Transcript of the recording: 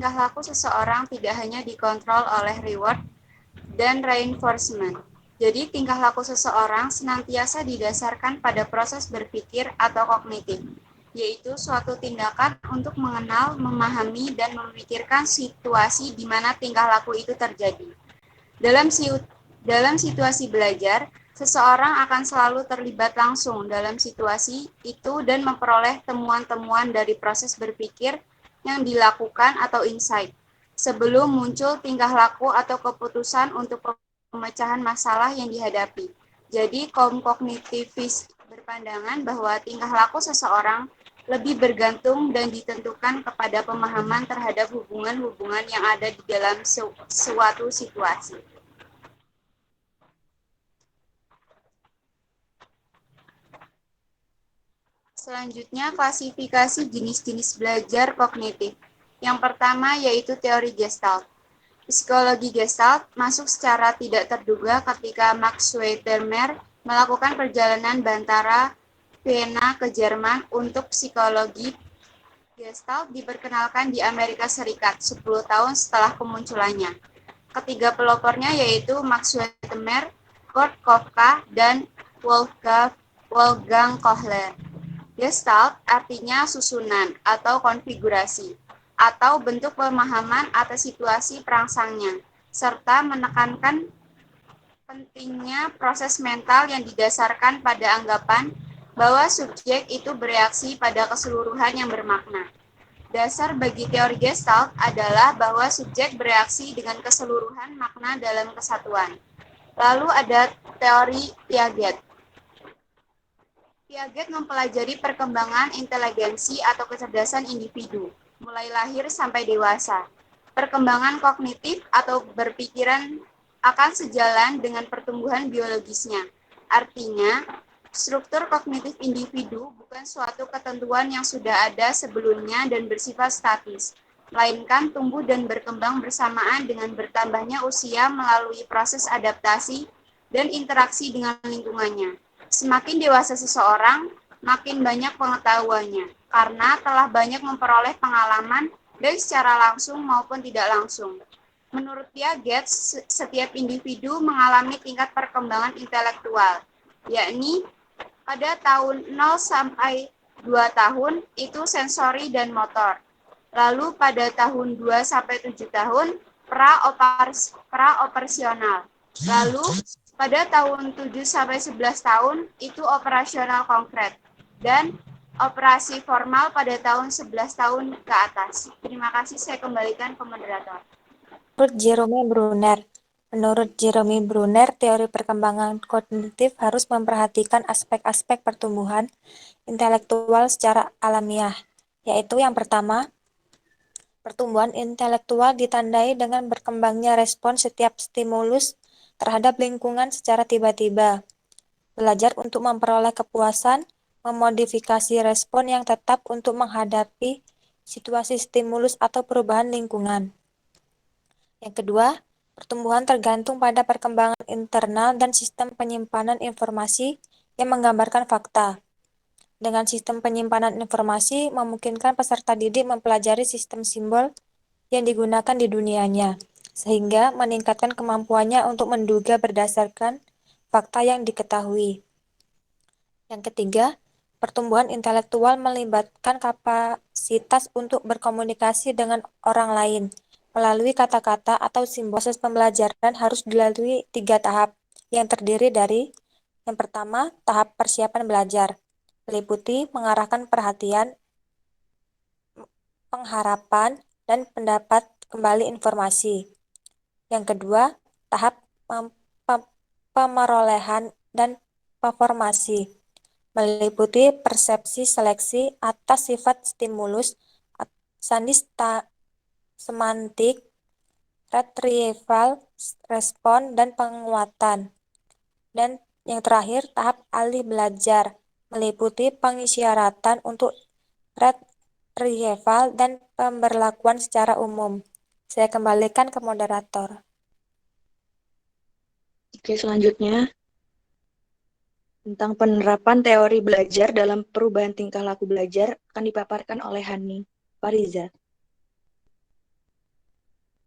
tingkah laku seseorang tidak hanya dikontrol oleh reward dan reinforcement. Jadi, tingkah laku seseorang senantiasa didasarkan pada proses berpikir atau kognitif, yaitu suatu tindakan untuk mengenal, memahami, dan memikirkan situasi di mana tingkah laku itu terjadi. Dalam situasi belajar, seseorang akan selalu terlibat langsung dalam situasi itu dan memperoleh temuan-temuan dari proses berpikir yang dilakukan atau insight, sebelum muncul tingkah laku atau keputusan untuk pemecahan masalah yang dihadapi. Jadi, kaum kognitivis berpandangan bahwa tingkah laku seseorang lebih bergantung dan ditentukan kepada pemahaman terhadap hubungan-hubungan yang ada di dalam suatu situasi. Selanjutnya, klasifikasi jenis-jenis belajar kognitif. Yang pertama yaitu teori Gestalt. Psikologi Gestalt masuk secara tidak terduga ketika Max Wertheimer melakukan perjalanan Bantara Vienna ke Jerman untuk psikologi Gestalt diperkenalkan di Amerika Serikat 10 tahun setelah kemunculannya. Ketiga pelopornya yaitu Max Wertheimer, Kurt Koffka, dan Wolfgang Kohler. Gestalt artinya susunan atau konfigurasi, atau bentuk pemahaman atas situasi perangsangnya, serta menekankan pentingnya proses mental yang didasarkan pada anggapan bahwa subjek itu bereaksi pada keseluruhan yang bermakna. Dasar bagi teori Gestalt adalah bahwa subjek bereaksi dengan keseluruhan makna dalam kesatuan. Lalu ada teori Piaget. Piaget mempelajari perkembangan inteligensi atau kecerdasan individu, mulai lahir sampai dewasa. Perkembangan kognitif atau berpikiran akan sejalan dengan pertumbuhan biologisnya. Artinya, struktur kognitif individu bukan suatu ketentuan yang sudah ada sebelumnya dan bersifat statis, melainkan tumbuh dan berkembang bersamaan dengan bertambahnya usia melalui proses adaptasi dan interaksi dengan lingkungannya. Semakin dewasa seseorang, makin banyak pengetahuannya, karena telah banyak memperoleh pengalaman baik secara langsung maupun tidak langsung. Menurut Piaget, setiap individu mengalami tingkat perkembangan intelektual, yakni pada tahun 0 sampai 2 tahun itu sensori dan motor. Lalu pada tahun 2 sampai 7 tahun pra-operasional. Lalu pada tahun 7 sampai 11 tahun itu operasional konkret dan operasi formal pada tahun 11 tahun ke atas. Terima kasih, saya kembalikan ke moderator. Menurut Jeremy Brunner, teori perkembangan kognitif harus memperhatikan aspek-aspek pertumbuhan intelektual secara alamiah, yaitu yang pertama, pertumbuhan intelektual ditandai dengan berkembangnya respon setiap stimulus terhadap lingkungan secara tiba-tiba. Belajar untuk memperoleh kepuasan, memodifikasi respon yang tetap untuk menghadapi situasi stimulus atau perubahan lingkungan. Yang kedua, pertumbuhan tergantung pada perkembangan internal dan sistem penyimpanan informasi yang menggambarkan fakta. Dengan sistem penyimpanan informasi, memungkinkan peserta didik mempelajari sistem simbol yang digunakan di dunianya, sehingga meningkatkan kemampuannya untuk menduga berdasarkan fakta yang diketahui. Yang ketiga, pertumbuhan intelektual melibatkan kapasitas untuk berkomunikasi dengan orang lain melalui kata-kata atau simbol. Proses pembelajaran harus dilalui 3 tahap yang terdiri dari yang pertama, tahap persiapan belajar, meliputi mengarahkan perhatian, pengharapan, dan pendapat kembali informasi. Yang kedua, tahap pemerolehan dan performasi, meliputi persepsi seleksi atas sifat stimulus, semantik, retrieval, respon, dan penguatan. Dan yang terakhir, tahap alih belajar, meliputi pengisyaratan untuk retrieval dan pemberlakuan secara umum. Saya kembalikan ke moderator. Oke, selanjutnya tentang penerapan teori belajar dalam perubahan tingkah laku belajar akan dipaparkan oleh Hani Fariza.